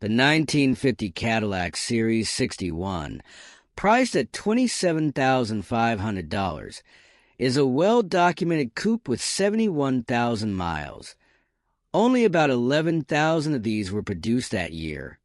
The 1950 Cadillac Series 61, priced at $27,500, is a well-documented coupe with 71,000 miles. Only about 11,000 of these were produced that year.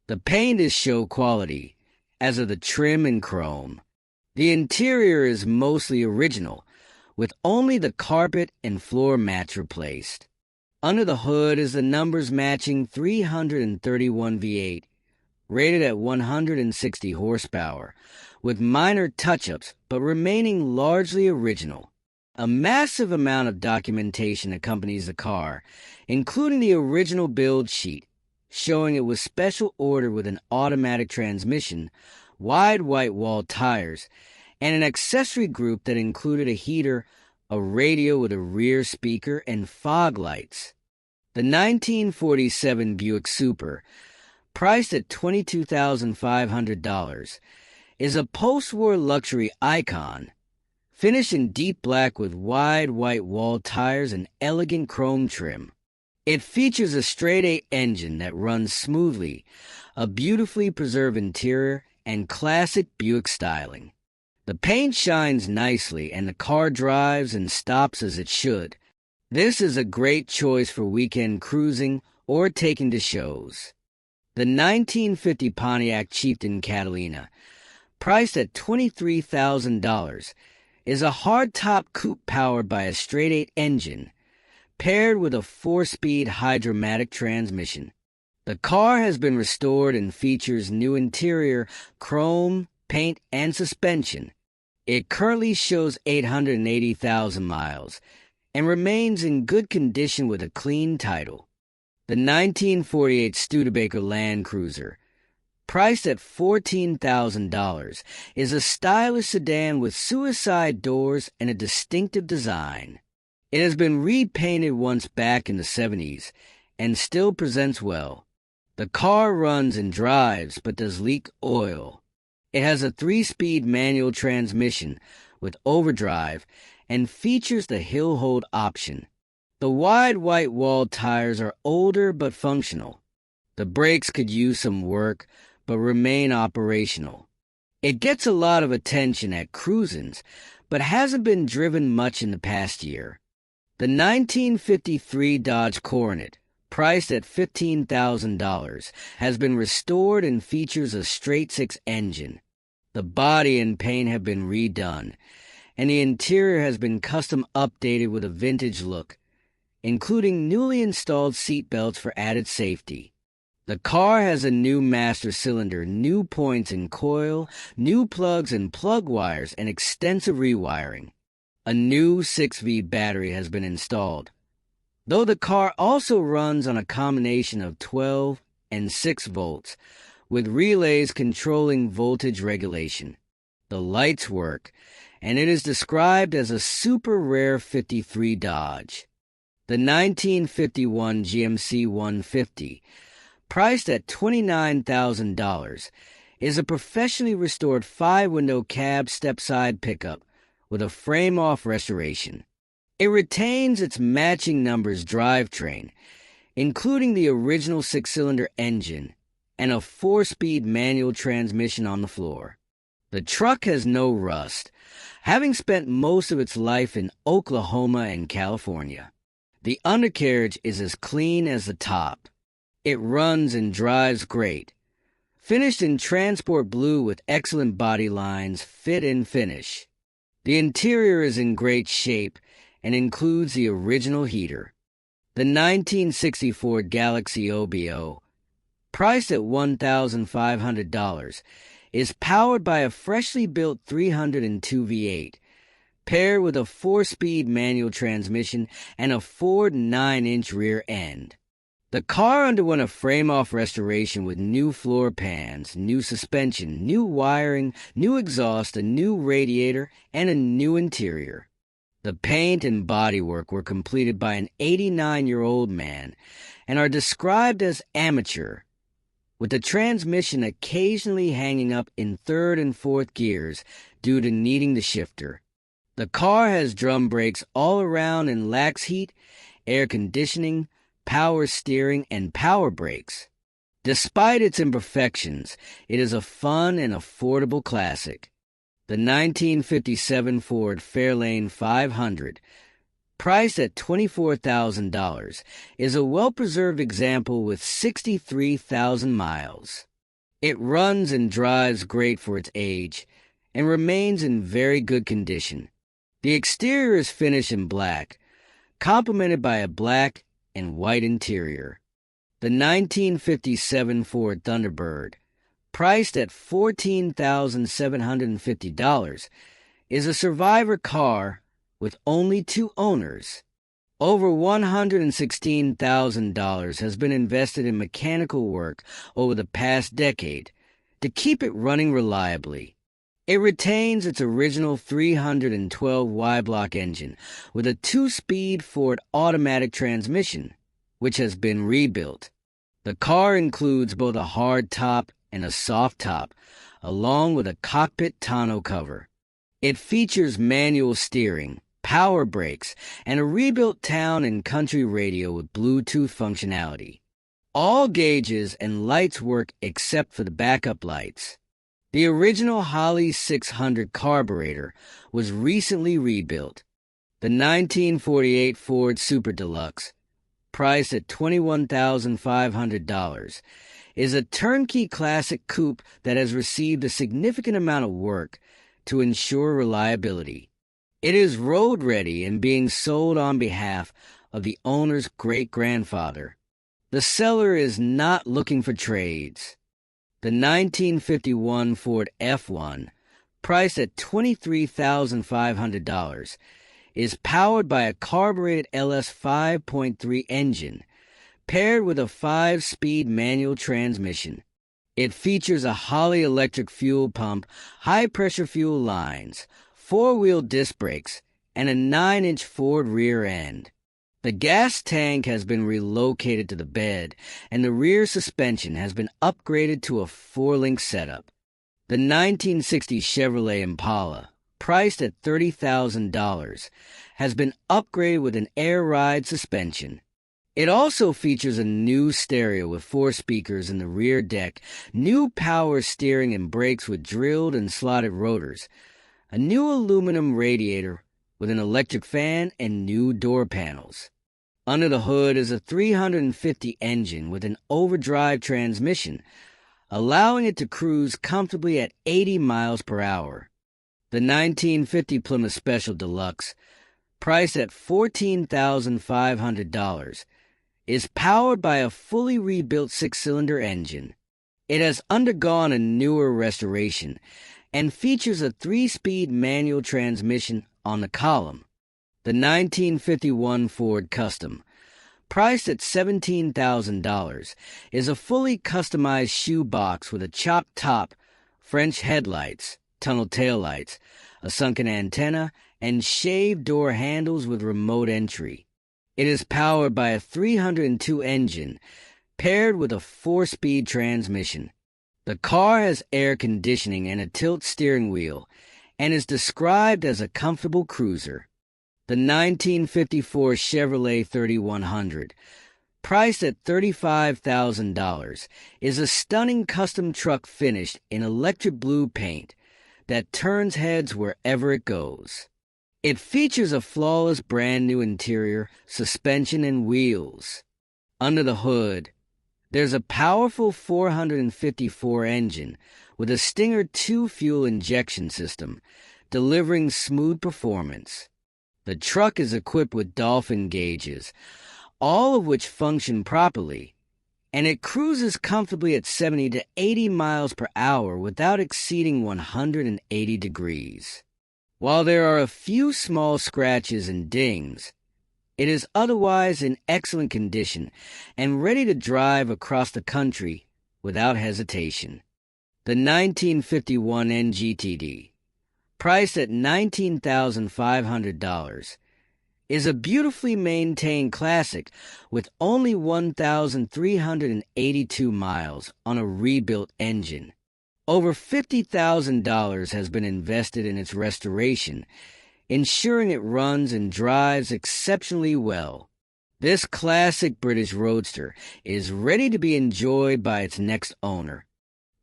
The paint is show quality, as are the trim and chrome. The interior is mostly original, with only the carpet and floor mats replaced. Under the hood is the numbers matching 331 V8, rated at 160 horsepower, with minor touch-ups but remaining largely original. A massive amount of documentation accompanies the car, including the original build sheet, showing it was special ordered with an automatic transmission, wide white wall tires, and an accessory group that included a heater, a radio with a rear speaker, and fog lights. The 1947 Buick Super, priced at $22,500, is a post-war luxury icon, finished in deep black with wide white wall tires and elegant chrome trim. It features a straight-eight engine that runs smoothly, a beautifully preserved interior, and classic Buick styling. The paint shines nicely and the car drives and stops as it should. This is a great choice for weekend cruising or taking to shows. The 1950 Pontiac Chieftain Catalina, priced at $23,000, is a hardtop coupe powered by a straight-eight engine, paired with a 4-speed hydromatic transmission. The car has been restored and features new interior, chrome, paint, and suspension. It currently shows 880,000 miles and remains in good condition with a clean title. The 1948 Studebaker Land Cruiser, priced at $14,000, is a stylish sedan with suicide doors and a distinctive design. It has been repainted once back in the 70s and still presents well. The car runs and drives but does leak oil. It has a 3-speed manual transmission with overdrive and features the hill hold option. The wide white wall tires are older but functional. The brakes could use some work but remain operational. It gets a lot of attention at cruisins but hasn't been driven much in the past year. The 1953 Dodge Coronet, priced at $15,000, has been restored and features a straight-six engine. The body and paint have been redone, and the interior has been custom updated with a vintage look, including newly installed seat belts for added safety. The car has a new master cylinder, new points in coil, new plugs and plug wires, and extensive rewiring. A new 6V battery has been installed, though the car also runs on a combination of 12 and 6 volts, with relays controlling voltage regulation. The lights work, and it is described as a super rare 53 Dodge. The 1951 GMC 150, priced at $29,000, is a professionally restored 5-window cab step-side pickup with a frame-off restoration. It retains its matching numbers drivetrain, including the original 6-cylinder engine and a 4-speed manual transmission on the floor. The truck has no rust, having spent most of its life in Oklahoma and California. The undercarriage is as clean as the top. It runs and drives great. Finished in transport blue with excellent body lines, fit and finish. The interior is in great shape and includes the original heater. The 1964 Galaxie OBO, priced at $1,500, is powered by a freshly built 302 V8, paired with a 4-speed manual transmission and a Ford 9-inch rear end. The car underwent a frame-off restoration with new floor pans, new suspension, new wiring, new exhaust, a new radiator, and a new interior. The paint and bodywork were completed by an 89-year-old man and are described as amateur, with the transmission occasionally hanging up in 3rd and 4th gears due to needing the shifter. The car has drum brakes all around and lacks heat, air conditioning, power steering, and power brakes. Despite its imperfections, it is a fun and affordable classic. The 1957 Ford Fairlane 500, priced at $24,000, is a well-preserved example with 63,000 miles. It runs and drives great for its age and remains in very good condition. The exterior is finished in black, complemented by a black and white interior. The 1957 Ford Thunderbird, priced at $14,750, is a survivor car with only 2 owners. Over $116,000 has been invested in mechanical work over the past decade to keep it running reliably. It retains its original 312 Y-block engine with a 2-speed Ford automatic transmission, which has been rebuilt. The car includes both a hard top and a soft top, along with a cockpit tonneau cover. It features manual steering, power brakes, and a rebuilt town and country radio with Bluetooth functionality. All gauges and lights work except for the backup lights. The original Holly 600 carburetor was recently rebuilt. The 1948 Ford Super Deluxe, priced at $21,500, is a turnkey classic coupe that has received a significant amount of work to ensure reliability. It is road-ready and being sold on behalf of the owner's great-grandfather. The seller is not looking for trades. The 1951 Ford F1, priced at $23,500, is powered by a carbureted LS 5.3 engine, paired with a 5-speed manual transmission. It features a Holley electric fuel pump, high-pressure fuel lines, 4-wheel disc brakes, and a 9-inch Ford rear end. The gas tank has been relocated to the bed, and the rear suspension has been upgraded to a 4-link setup. The 1960 Chevrolet Impala, priced at $30,000, has been upgraded with an air ride suspension. It also features a new stereo with 4 speakers in the rear deck, new power steering and brakes with drilled and slotted rotors, a new aluminum radiator with an electric fan, and new door panels. Under the hood is a 350 engine with an overdrive transmission, allowing it to cruise comfortably at 80 miles per hour. The 1950 Plymouth Special Deluxe, priced at $14,500, is powered by a fully rebuilt 6-cylinder engine. It has undergone a newer restoration and features a 3-speed manual transmission on the column. The 1951 Ford Custom, priced at $17,000, is a fully customized shoebox with a chopped top, French headlights, tunnel taillights, a sunken antenna, and shaved door handles with remote entry. It is powered by a 302 engine, paired with a 4-speed transmission. The car has air conditioning and a tilt steering wheel, and is described as a comfortable cruiser. The 1954 Chevrolet 3100, priced at $35,000, is a stunning custom truck finished in electric blue paint that turns heads wherever it goes. It features a flawless brand new interior, suspension, and wheels. Under the hood, there's a powerful 454 engine with a Stinger 2 fuel injection system, delivering smooth performance. The truck is equipped with dolphin gauges, all of which function properly, and it cruises comfortably at 70 to 80 miles per hour without exceeding 180 degrees. While there are a few small scratches and dings, it is otherwise in excellent condition and ready to drive across the country without hesitation. The 1951 NGTD, priced at $19,500, is a beautifully maintained classic with only 1,382 miles on a rebuilt engine. Over $50,000 has been invested in its restoration, ensuring it runs and drives exceptionally well. This classic British roadster is ready to be enjoyed by its next owner.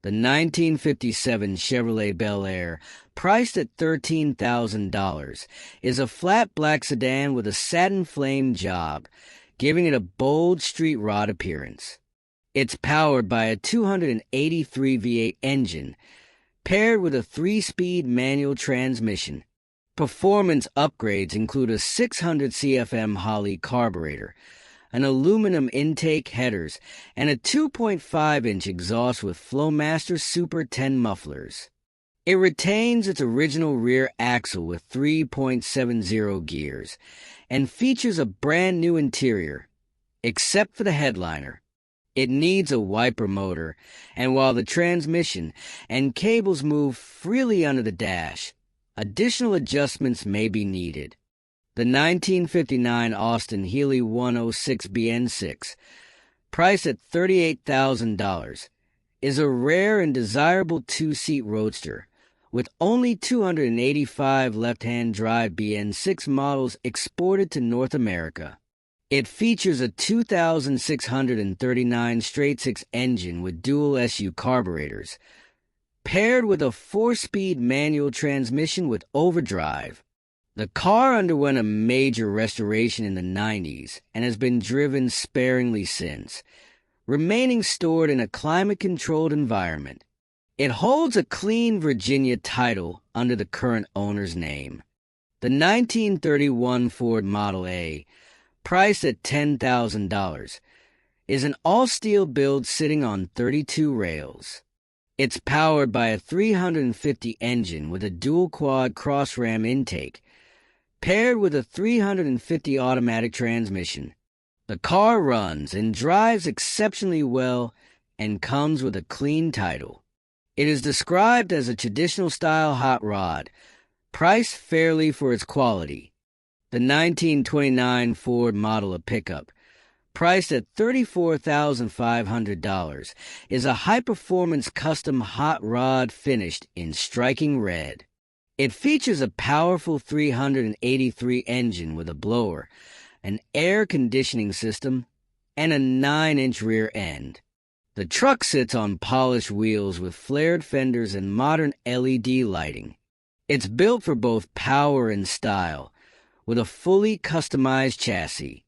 The 1957 Chevrolet Bel Air, priced at $13,000, is a flat black sedan with a satin flame job, giving it a bold street rod appearance. It's powered by a 283 V8 engine, paired with a 3-speed manual transmission. Performance upgrades include a 600 CFM Holley carburetor, an aluminum intake headers, and a 2.5-inch exhaust with Flowmaster Super 10 mufflers. It retains its original rear axle with 3.70 gears and features a brand new interior, except for the headliner. It needs a wiper motor, and while the transmission and cables move freely under the dash, additional adjustments may be needed. The 1959 Austin Healey 106 BN6, priced at $38,000, is a rare and desirable two-seat roadster, with only 285 left-hand drive BN6 models exported to North America. It features a 2,639 straight-six engine with dual SU carburetors, paired with a 4-speed manual transmission with overdrive. The car underwent a major restoration in the 90s and has been driven sparingly since, remaining stored in a climate-controlled environment. It holds a clean Virginia title under the current owner's name. The 1931 Ford Model A, priced at $10,000, is an all-steel build sitting on 32 rails. It's powered by a 350 engine with a dual-quad cross-ram intake, paired with a 350 automatic transmission. The car runs and drives exceptionally well and comes with a clean title. It is described as a traditional-style hot rod, priced fairly for its quality. The 1929 Ford Model A pickup, priced at $34,500, is a high-performance custom hot rod finished in striking red. It features a powerful 383 engine with a blower, an air conditioning system, and a 9-inch rear end. The truck sits on polished wheels with flared fenders and modern LED lighting. It's built for both power and style, with a fully customized chassis.